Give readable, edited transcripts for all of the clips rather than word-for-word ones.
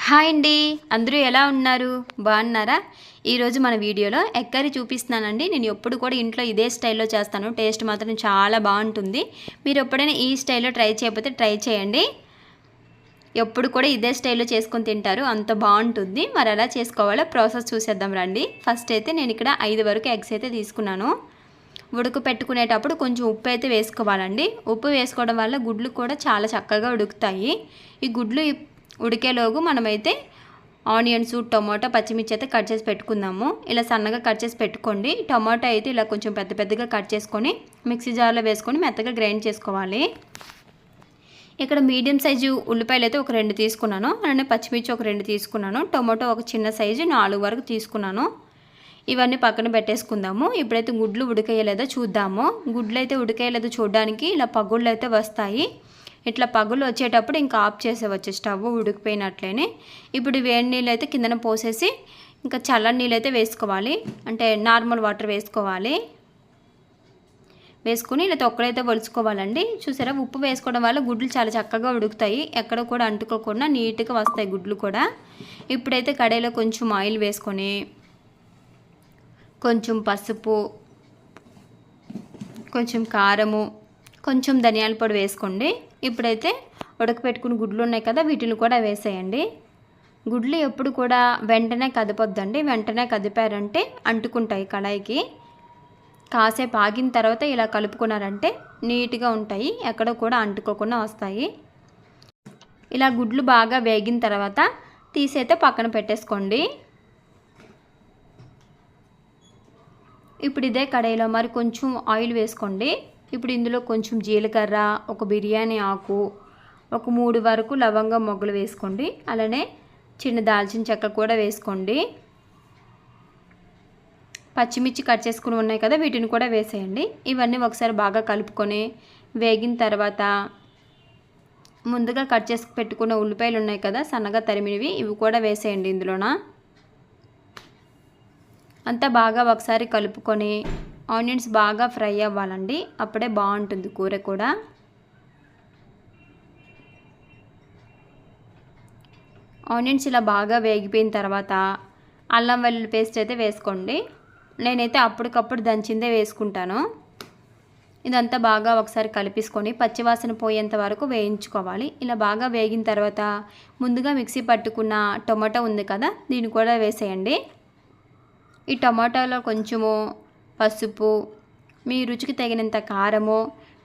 Hi అండి, అందరూ ఎలా ఉన్నారు? బాగున్నారా? ఈరోజు మన వీడియోలో ఎగ్ కర్రీ చూపిస్తున్నానండి. నేను ఎప్పుడు కూడా ఇంట్లో ఇదే స్టైల్లో చేస్తాను. టేస్ట్ మాత్రం చాలా బాగుంటుంది. మీరు ఎప్పుడైనా ఈ స్టైల్లో ట్రై చేయకపోతే ట్రై చేయండి. ఎప్పుడు కూడా ఇదే స్టైల్లో చేసుకొని తింటారు, అంత బాగుంటుంది. మరి ఎలా చేసుకోవాలో ప్రాసెస్ చూసేద్దాం రండి. ఫస్ట్ అయితే నేను ఇక్కడ 5 వరకు ఎగ్స్ అయితే తీసుకున్నాను. పెట్టుకునేటప్పుడు కొంచెం ఉప్పు అయితే వేసుకోవాలండి. ఉప్పు వేసుకోవడం వల్ల గుడ్లు కూడా చాలా చక్కగా ఉడుకుతాయి. ఈ గుడ్లు ఉడికేలోగు మనమైతే ఆనియన్స్, టొమాటో, పచ్చిమిర్చి అయితే కట్ చేసి పెట్టుకుందాము. ఇలా సన్నగా కట్ చేసి పెట్టుకోండి. టొమాటో అయితే ఇలా కొంచెం పెద్ద పెద్దగా కట్ చేసుకొని మిక్సీ జార్లో వేసుకొని మెత్తగా గ్రైండ్ చేసుకోవాలి. ఇక్కడ మీడియం సైజు ఉల్లిపాయలు అయితే ఒక 2 తీసుకున్నాను. అలానే పచ్చిమిర్చి ఒక 2 తీసుకున్నాను. టొమాటో ఒక చిన్న సైజు 4 వరకు తీసుకున్నాను. ఇవన్నీ పక్కన పెట్టేసుకుందాము. ఇప్పుడైతే గుడ్లు ఉడికేయలేదో చూద్దాము. గుడ్లు అయితే ఉడికేయలేదో చూడడానికి ఇలా పగుళ్ళు అయితే వస్తాయి. ఇట్లా పగులు వచ్చేటప్పుడు ఇంకా ఆఫ్ చేసేవచ్చు స్టవ్, ఉడికిపోయినట్లేనే. ఇప్పుడు వేడి నీళ్ళు అయితే కిందన పోసేసి ఇంకా చల్లని నీళ్ళు అయితే వేసుకోవాలి. అంటే నార్మల్ వాటర్ వేసుకోవాలి. వేసుకుని ఇలా తొక్కడైతే ఒలుచుకోవాలండి. చూసారా, ఉప్పు వేసుకోవడం వల్ల గుడ్లు చాలా చక్కగా ఉడుకుతాయి. ఎక్కడ కూడా అంటుకోకుండా నీట్గా వస్తాయి గుడ్లు కూడా. ఇప్పుడైతే కడాయిలో కొంచెం ఆయిల్ వేసుకొని కొంచెం పసుపు, కొంచెం కారము, కొంచెం ధనియాల పొడి వేసుకోండి. ఇప్పుడైతే ఉడకపెట్టుకుని గుడ్లు ఉన్నాయి కదా, వీటిని కూడా వేసేయండి. గుడ్లు ఎప్పుడు కూడా వెంటనే కదపొద్దండి. వెంటనే కదిపారంటే అంటుకుంటాయి కడాయికి. కాసేపు ఆగిన తర్వాత ఇలా కలుపుకున్నారంటే నీట్గా ఉంటాయి, ఎక్కడ కూడా అంటుకోకుండా వస్తాయి. ఇలా గుడ్లు బాగా వేగిన తర్వాత తీసైతే పక్కన పెట్టేసుకోండి. ఇప్పుడు ఇదే కడాయిలో మరి కొంచెం ఆయిల్ వేసుకోండి. ఇప్పుడు ఇందులో కొంచెం జీలకర్ర, ఒక బిర్యానీ ఆకు, ఒక 3 వరకు లవంగం మొగ్గలు వేసుకోండి. అలానే చిన్న దాల్చిన చెక్క కూడా వేసుకోండి. పచ్చిమిర్చి కట్ చేసుకుని ఉన్నాయి కదా, వీటిని కూడా వేసేయండి. ఇవన్నీ ఒకసారి బాగా కలుపుకొని వేగిన తర్వాత ముందుగా కట్ చేసి పెట్టుకున్న ఉల్లిపాయలు ఉన్నాయి కదా, సన్నగా తరిమినవి, ఇవి కూడా వేసేయండి ఇందులోన. అంతా బాగా ఒకసారి కలుపుకొని ఆనియన్స్ బాగా ఫ్రై అవ్వాలండి, అప్పుడే బాగుంటుంది కూర కూడా. ఆనియన్స్ ఇలా బాగా వేగిపోయిన తర్వాత అల్లం వెల్లుల్లి పేస్ట్ అయితే వేసుకోండి. నేనైతే అప్పటికప్పుడు దంచిందే వేసుకుంటాను. ఇదంతా బాగా ఒకసారి కలిపేసుకొని పచ్చివాసన పోయేంత వరకు వేయించుకోవాలి. ఇలా బాగా వేగిన తర్వాత ముందుగా మిక్సీ పట్టుకున్న టొమాటో ఉంది కదా, దీన్ని కూడా వేసేయండి. ఈ టమాటాలో కొంచెము పసుపు, మీ రుచికి తగినంత కారము,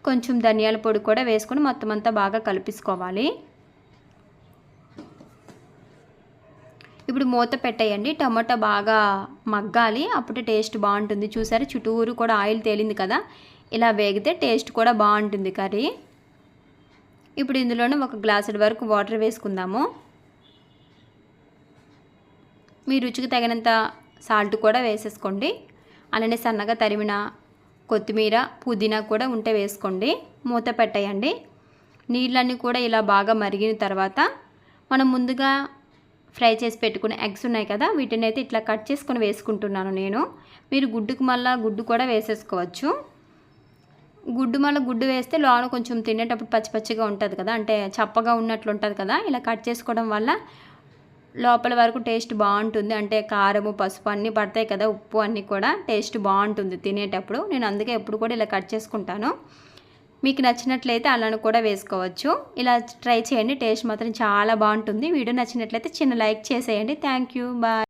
కొంచెం ధనియాల పొడి కూడా వేసుకొని మొత్తం అంతా బాగా కలిపేసుకోవాలి. ఇప్పుడు మూత పెట్టేయండి. టమాటా బాగా మగ్గాలి, అప్పుడే టేస్ట్ బాగుంటుంది. చూసారా, చుట్టూరు కూడా ఆయిల్ తేలింది కదా, ఇలా వేగితే టేస్ట్ కూడా బాగుంటుంది కర్రీ. ఇప్పుడు ఇందులోనే 1 గ్లాసుల వరకు వాటర్ వేసుకుందాము. మీ రుచికి తగినంత సాల్ట్ కూడా వేసేసుకోండి. అలానే సన్నగా తరిమిన కొత్తిమీర, పుదీనా కూడా ఉంటే వేసుకోండి. మూత పెట్టేయండి. నీళ్ళన్నీ కూడా ఇలా బాగా మరిగిన తర్వాత మనం ముందుగా ఫ్రై చేసి పెట్టుకునే ఎగ్స్ ఉన్నాయి కదా, వీటిని అయితే ఇట్లా కట్ చేసుకొని వేసుకుంటున్నాను నేను. మీరు గుడ్డుకు మళ్ళీ గుడ్డు కూడా వేసేసుకోవచ్చు. గుడ్డు వేస్తే లోన కొంచెం తినేటప్పుడు పచ్చి పచ్చిగా ఉంటుంది కదా, అంటే చప్పగా ఉన్నట్లు ఉంటుంది కదా. ఇలా కట్ చేసుకోవడం వల్ల లోపల వరకు టేస్ట్ బాగుంటుంది. అంటే కారము, పసుపు అన్నీ పడతాయి కదా, ఉప్పు అన్నీ కూడా టేస్ట్ బాగుంటుంది తినేటప్పుడు. నేను అందుకే ఎప్పుడు కూడా ఇలా కట్ చేసుకుంటాను. మీకు నచ్చినట్లయితే అలానే కూడా వేసుకోవచ్చు. ఇలా ట్రై చేయండి, టేస్ట్ మాత్రం చాలా బాగుంటుంది. వీడియో నచ్చినట్లయితే చిన్న లైక్ చేసేయండి. Thank you, bye.